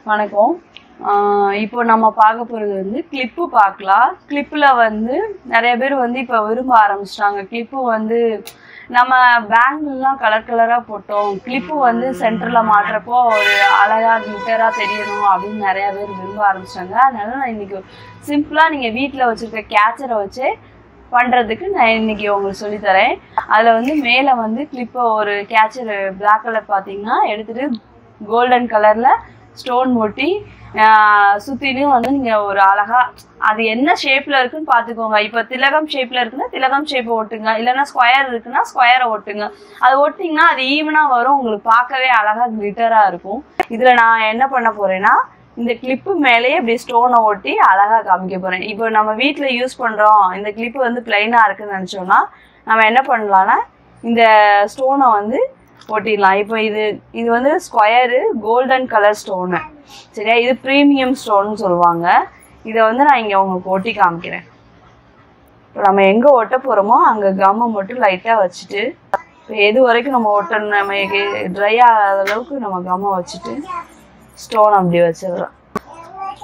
வணக்கம். இப்போ நம்ம பார்க்க போகிறது வந்து கிளிப்பு பார்க்கலாம். கிளிப்பில் வந்து நிறைய பேர் வந்து இப்போ விரும்ப ஆரம்பிச்சிட்டாங்க. கிளிப்பு வந்து நம்ம பேங்க்லாம் கலர் கலராக போட்டோம், கிளிப்பு வந்து சென்டரில் மாட்டுறப்போ ஒரு அழகாக கிளிட்டராக தெரியணும் அப்படின்னு நிறையா பேர் விரும்ப ஆரம்பிச்சிட்டாங்க. அதனால நான் இன்றைக்கி சிம்பிளாக நீங்கள் வீட்டில் வச்சுருக்க கேச்சரை வச்சு பண்ணுறதுக்கு நான் இன்றைக்கி உங்களுக்கு சொல்லித்தரேன். அதில் வந்து மேலே வந்து கிளிப்பை ஒரு கேச்சர் பிளாக் கலர் பார்த்தீங்கன்னா எடுத்துகிட்டு கோல்டன் கலரில் ஸ்டோன் ஒட்டி சுற்றிலையும் வந்து நீங்கள் ஒரு அழகாக அது என்ன ஷேப்பில் இருக்குன்னு பார்த்துக்கோங்க. இப்போ திலகம் ஷேப்பில் இருக்குன்னா திலகம் ஷேப்பை ஒட்டுங்க, இல்லைன்னா ஸ்கொயர் இருக்குன்னா ஸ்கொயரை ஒட்டுங்க. அது ஒட்டிங்கன்னா அது ஈவனாக வரும், உங்களுக்கு பார்க்கவே அழகாக கிளிட்டராக இருக்கும். இதில் நான் என்ன பண்ண போகிறேன்னா இந்த கிளிப்பு மேலேயே இப்படி ஸ்டோனை ஒட்டி அழகாக காமிக்க போகிறேன். இப்போ நம்ம வீட்டில் யூஸ் பண்ணுறோம், இந்த கிளிப்பு வந்து பிளைனாக இருக்குன்னு நினச்சோன்னா நம்ம என்ன பண்ணலான்னா இந்த ஸ்டோனை வந்து ஒட்டிடலாம். இப்போ இது வந்து ஸ்கொயரு கோல்டன் கலர் ஸ்டோனு, சரியா? இது ப்ரீமியம் ஸ்டோன்னு சொல்லுவாங்க. இதை வந்து நான் இங்கே உங்களுக்கு ஒட்டி காமிக்கிறேன். இப்போ நம்ம எங்கே ஒட்ட போகிறோமோ அங்கே கம்மை மட்டும் லைட்டாக வச்சுட்டு, இப்போ எது வரைக்கும் நம்ம ஒட்டணும், நம்ம ட்ரை ஆகாத அளவுக்கு நம்ம கம்மை வச்சுட்டு ஸ்டோன் அப்படி வச்சிடலாம்.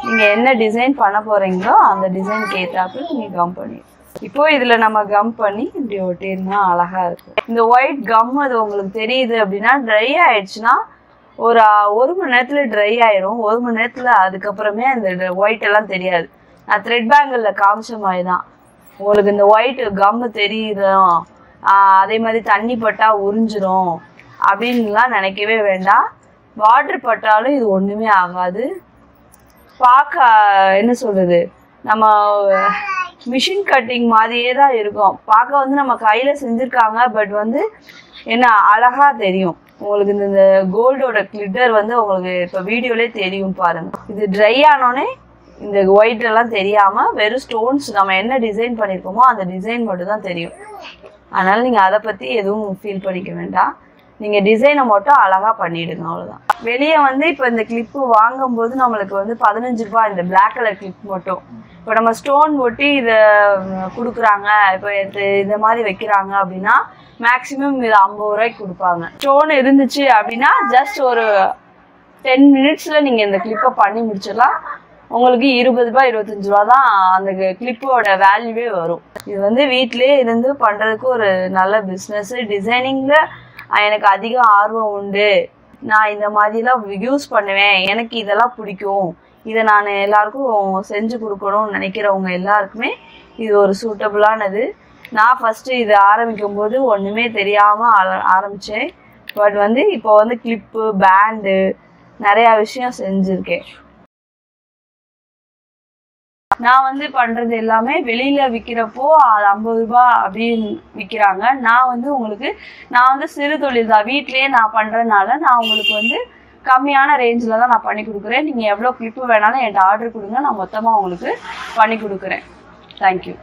நீங்கள் என்ன டிசைன் பண்ண போகிறீங்களோ அந்த டிசைனுக்கு ஏற்றாப்புல நீங்கள் கம் பண்ணி இப்போ இதில் நம்ம கம் பண்ணி இப்படி ஒட்டிருந்தா அழகாக இருக்கும். இந்த ஒயிட் கம் அது உங்களுக்கு தெரியுது அப்படின்னா ட்ரை ஆயிடுச்சுன்னா ஒரு மணி நேரத்தில் ட்ரை ஆயிரும். ஒரு மணி நேரத்தில் அதுக்கப்புறமே அந்த ஒயிட் எல்லாம் தெரியாது. நான் த்ரெட் பேங்கிளில் காமிச்ச மாதிரி தான் உங்களுக்கு இந்த ஒயிட் கம்மு தெரியுதும், அதே மாதிரி தண்ணி பட்டால் உறிஞ்சிரும் அப்படின்லாம் நினைக்கவே வேண்டாம். வாட்டர் பட்டாலும் இது ஒன்றுமே ஆகாது. பார்க்க என்ன சொல்கிறது, நம்ம மிஷின் கட்டிங் மாதிரியே தான் இருக்கும். பார்க்க வந்து நம்ம கையில் செஞ்சுருக்காங்க, பட் வந்து என்ன அழகாக தெரியும் உங்களுக்கு. இந்த கோல்டோட கிளிட்டர் வந்து உங்களுக்கு இப்போ வீடியோலே தெரியும் பாருங்கள். இது ட்ரை ஆனோடனே இந்த ஒயிட் எல்லாம் தெரியாமல் வெறும் ஸ்டோன்ஸ் நம்ம என்ன டிசைன் பண்ணியிருக்கோமோ அந்த டிசைன் மட்டும் தான் தெரியும். அதனால் நீங்கள் அதை பற்றி எதுவும் ஃபீல் பண்ணிக்க வேண்டாம். நீங்கள் டிசைனை மட்டும் அழகாக பண்ணிவிடுங்க, அவ்வளோதான். வெளியே வந்து இப்போ இந்த கிளிப்பு வாங்கும்போது நம்மளுக்கு வந்து 15 ரூபா இந்த பிளாக் கலர் கிளிப் மட்டும். இப்போ நம்ம ஸ்டோன் ஒட்டி இதை கொடுக்குறாங்க, இப்போ இந்த மாதிரி வைக்கிறாங்க அப்படின்னா மேக்ஸிமம் இது 50 ரூபாய்க்கு கொடுப்பாங்க. ஸ்டோன் இருந்துச்சு அப்படின்னா ஜஸ்ட் ஒரு 10 மினிட்ஸில் நீங்கள் இந்த கிளிப்பை பண்ணி முடிச்சிடலாம். உங்களுக்கு 20 ரூபா 25 ரூபா தான் அந்த கிளிப்போட வேல்யூவே வரும். இது வந்து வீட்டிலே இருந்து பண்ணுறதுக்கு ஒரு நல்ல பிஸ்னஸ்ஸு. டிசைனிங்கில் எனக்கு அதிக ஆர்வம் உண்டு, நான் இந்த மாதிரிலாம் யூஸ் பண்ணுவேன், எனக்கு இதெல்லாம் பிடிக்கும், இதை நான் எல்லாருக்கும் செஞ்சு கொடுக்கணும்னு நினைக்கிறவங்க எல்லாருக்குமே இது ஒரு சூட்டபுளானது. நான் ஃபஸ்ட்டு இது ஆரம்பிக்கும் போது ஒன்றுமே தெரியாமல் ஆரம்பித்தேன். பட் வந்து இப்போ வந்து கிளிப்பு பேண்டு நிறையா விஷயம் செஞ்சுருக்கேன். நான் வந்து பண்ணுறது எல்லாமே வெளியில் விற்கிறப்போ அது 50 ரூபா அப்படின்னு விற்கிறாங்க. நான் வந்து சிறு தொழில் தான், வீட்லேயே நான் பண்ணுறதுனால நான் உங்களுக்கு வந்து கம்மியான ரேஞ்சில் தான் நான் பண்ணி கொடுக்குறேன். நீங்கள் எவ்வளோ கிளிப்பு வேணாலும் என்கிட்ட ஆர்டர் கொடுங்க, நான் மொத்தமாக உங்களுக்கு பண்ணி கொடுக்குறேன். தேங்க்யூ.